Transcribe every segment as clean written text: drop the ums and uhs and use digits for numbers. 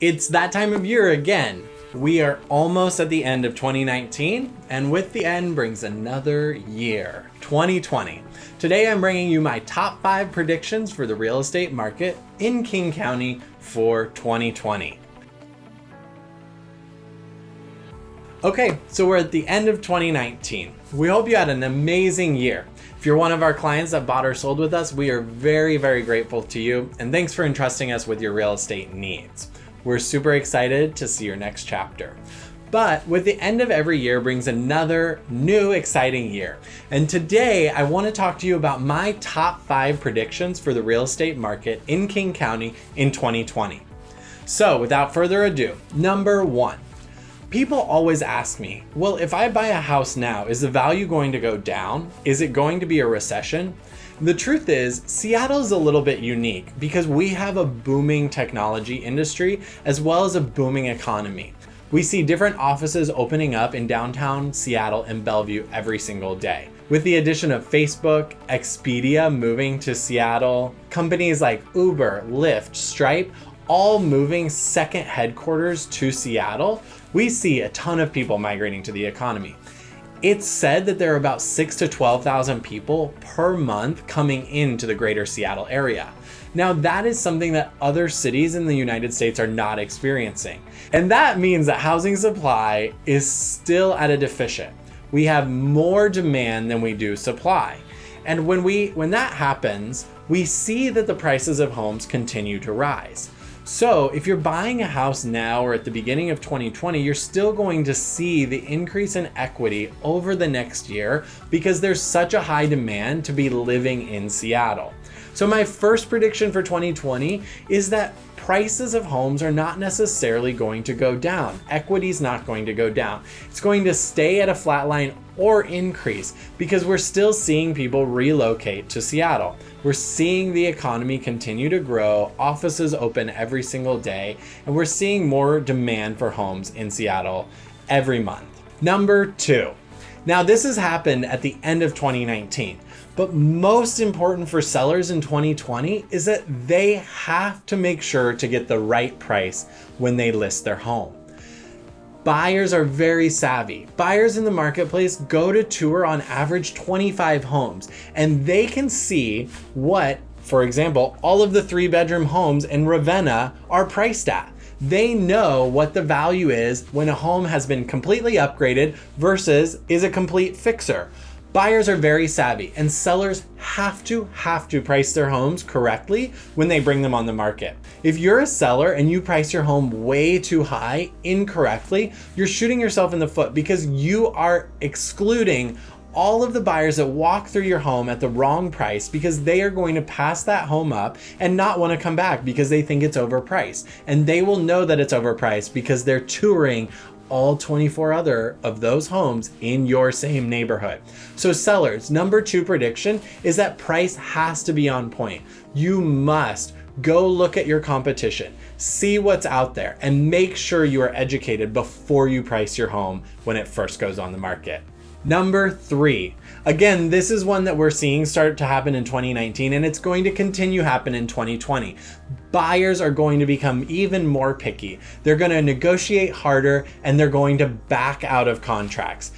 It's that time of year again. We are almost at the end of 2019, and with the end brings another year, 2020. Today I'm bringing you my top 5 predictions for the real estate market in King County for 2020. Okay, so we're at the end of 2019. We hope you had an amazing year. If you're one of our clients that bought or sold with us, we are very, very grateful to you, and thanks for entrusting us with your real estate needs. We're super excited to see your next chapter. But with the end of every year brings another new exciting year. And today I want to talk to you about my top 5 predictions for the real estate market in King County in 2020. So without further ado, number 1. People always ask me, well, if I buy a house now, is the value going to go down? Is it going to be a recession? The truth is, Seattle is a little bit unique because we have a booming technology industry as well as a booming economy. We see different offices opening up in downtown Seattle and Bellevue every single day. With the addition of Facebook, Expedia moving to Seattle, companies like Uber, Lyft, Stripe, all moving second headquarters to Seattle, we see a ton of people migrating to the economy. It's said that there are about 6,000 to 12,000 people per month coming into the greater Seattle area. Now that is something that other cities in the United States are not experiencing. And that means that housing supply is still at a deficit. We have more demand than we do supply. And when that happens, we see that the prices of homes continue to rise. So if you're buying a house now or at the beginning of 2020, you're still going to see the increase in equity over the next year because there's such a high demand to be living in Seattle. So my first prediction for 2020 is that prices of homes are not necessarily going to go down. Equity's not going to go down. It's going to stay at a flat line or increase because we're still seeing people relocate to Seattle. We're seeing the economy continue to grow, offices open every single day, and we're seeing more demand for homes in Seattle every month. Number 2. Now this has happened at the end of 2019, but most important for sellers in 2020 is that they have to make sure to get the right price when they list their home. Buyers are very savvy. Buyers in the marketplace go to tour on average 25 homes, and they can see what, for example, all of the 3-bedroom homes in Ravenna are priced at. They know what the value is when a home has been completely upgraded versus is a complete fixer. Buyers are very savvy, and sellers have to price their homes correctly when they bring them on the market. If you're a seller and you price your home way too high incorrectly, you're shooting yourself in the foot because you are excluding all of the buyers that walk through your home at the wrong price because they are going to pass that home up and not want to come back because they think it's overpriced. And they will know that it's overpriced because they're touring all 24 other of those homes in your same neighborhood. So sellers, number 2 prediction is that price has to be on point. You must go look at your competition, see what's out there, and make sure you are educated before you price your home when it first goes on the market. Number 3. Again, this is one that we're seeing start to happen in 2019, and it's going to continue happen in 2020. Buyers are going to become even more picky. They're going to negotiate harder, and they're going to back out of contracts.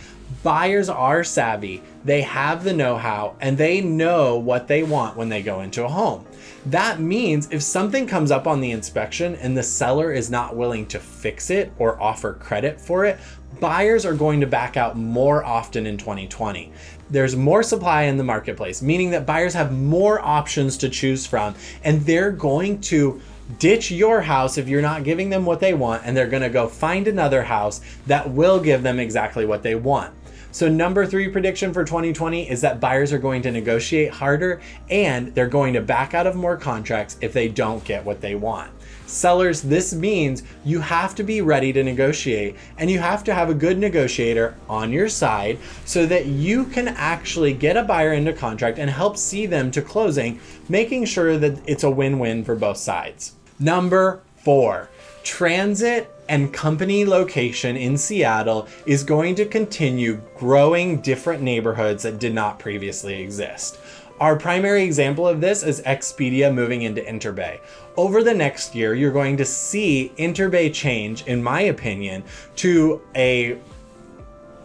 Buyers are savvy, they have the know-how, and they know what they want when they go into a home. That means if something comes up on the inspection and the seller is not willing to fix it or offer credit for it, buyers are going to back out more often in 2020. There's more supply in the marketplace, meaning that buyers have more options to choose from, and they're going to ditch your house if you're not giving them what they want, and they're going to go find another house that will give them exactly what they want. So number 3 prediction for 2020 is that buyers are going to negotiate harder and they're going to back out of more contracts if they don't get what they want. Sellers, this means you have to be ready to negotiate, and you have to have a good negotiator on your side so that you can actually get a buyer into contract and help see them to closing, making sure that it's a win-win for both sides. Number 4, transit and company location in Seattle is going to continue growing different neighborhoods that did not previously exist. Our primary example of this is Expedia moving into Interbay. Over the next year, you're going to see Interbay change, in my opinion, to a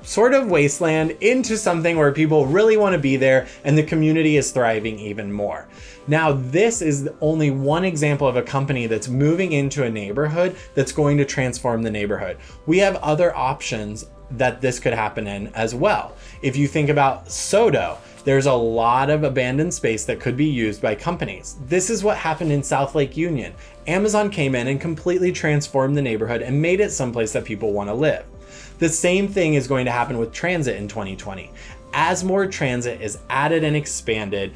sort of wasteland into something where people really want to be there and the community is thriving even more. Now, this is only one example of a company that's moving into a neighborhood that's going to transform the neighborhood. We have other options that this could happen in as well. If you think about SoDo, there's a lot of abandoned space that could be used by companies. This is what happened in South Lake Union. Amazon came in and completely transformed the neighborhood and made it someplace that people want to live. The same thing is going to happen with transit in 2020. As more transit is added and expanded,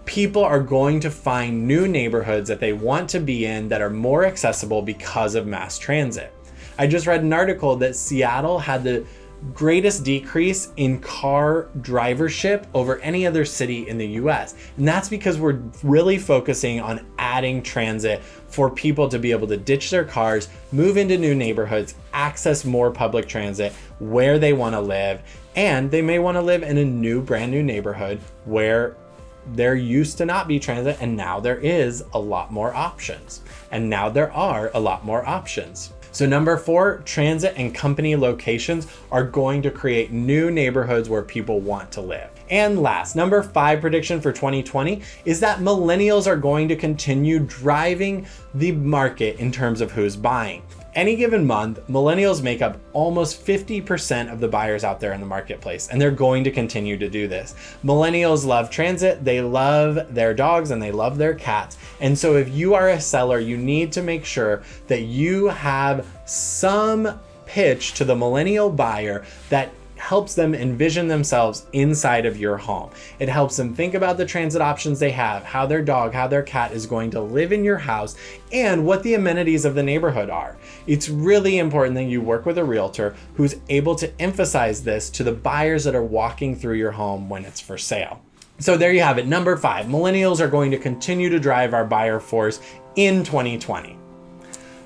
people are going to find new neighborhoods that they want to be in that are more accessible because of mass transit. I just read an article that Seattle had the greatest decrease in car drivership over any other city in the US. And that's because we're really focusing on adding transit for people to be able to ditch their cars, move into new neighborhoods, access more public transit where they want to live, and they may want to live in a brand new neighborhood where there used to not be transit and now there is a lot more options. And now there are a lot more options. So number 4, transit and company locations are going to create new neighborhoods where people want to live. And last, number 5 prediction for 2020 is that millennials are going to continue driving the market in terms of who's buying. Any given month, millennials make up almost 50% of the buyers out there in the marketplace, and they're going to continue to do this. Millennials love transit, they love their dogs, and they love their cats. And so if you are a seller, you need to make sure that you have some pitch to the millennial buyer that helps them envision themselves inside of your home. It helps them think about the transit options they have, how their dog, how their cat is going to live in your house, and what the amenities of the neighborhood are. It's really important that you work with a realtor who's able to emphasize this to the buyers that are walking through your home when it's for sale. So there you have it. Number 5, millennials are going to continue to drive our buyer force in 2020.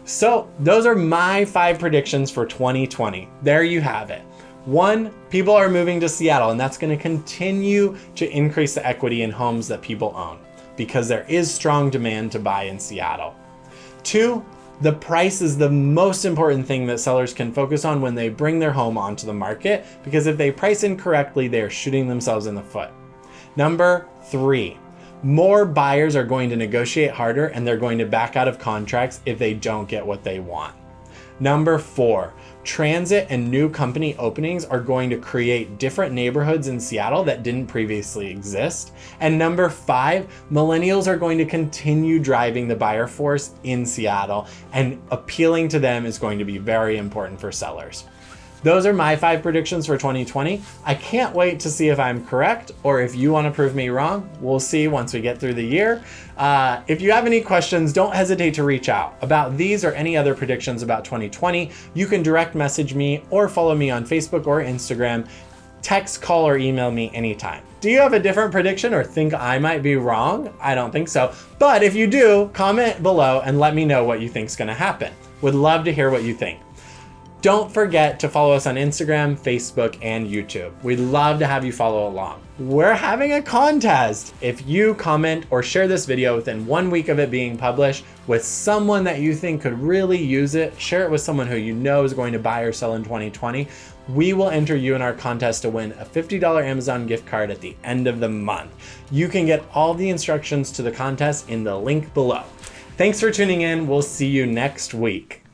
So those are my 5 predictions for 2020. There you have it. 1, people are moving to Seattle, and that's going to continue to increase the equity in homes that people own because there is strong demand to buy in Seattle. 2, the price is the most important thing that sellers can focus on when they bring their home onto the market, because if they price incorrectly, they are shooting themselves in the foot. Number 3, more buyers are going to negotiate harder and they're going to back out of contracts if they don't get what they want. Number 4, transit and new company openings are going to create different neighborhoods in Seattle that didn't previously exist. And number 5, millennials are going to continue driving the buyer force in Seattle, and appealing to them is going to be very important for sellers. Those are my 5 predictions for 2020. I can't wait to see if I'm correct or if you want to prove me wrong. We'll see once we get through the year. If you have any questions, don't hesitate to reach out about these or any other predictions about 2020. You can direct message me or follow me on Facebook or Instagram. Text, call, or email me anytime. Do you have a different prediction or think I might be wrong? I don't think so. But if you do, comment below and let me know what you think is going to happen. Would love to hear what you think. Don't forget to follow us on Instagram, Facebook, and YouTube. We'd love to have you follow along. We're having a contest. If you comment or share this video within 1 week of it being published with someone that you think could really use it, share it with someone who you know is going to buy or sell in 2020, we will enter you in our contest to win a $50 Amazon gift card at the end of the month. You can get all the instructions to the contest in the link below. Thanks for tuning in. We'll see you next week.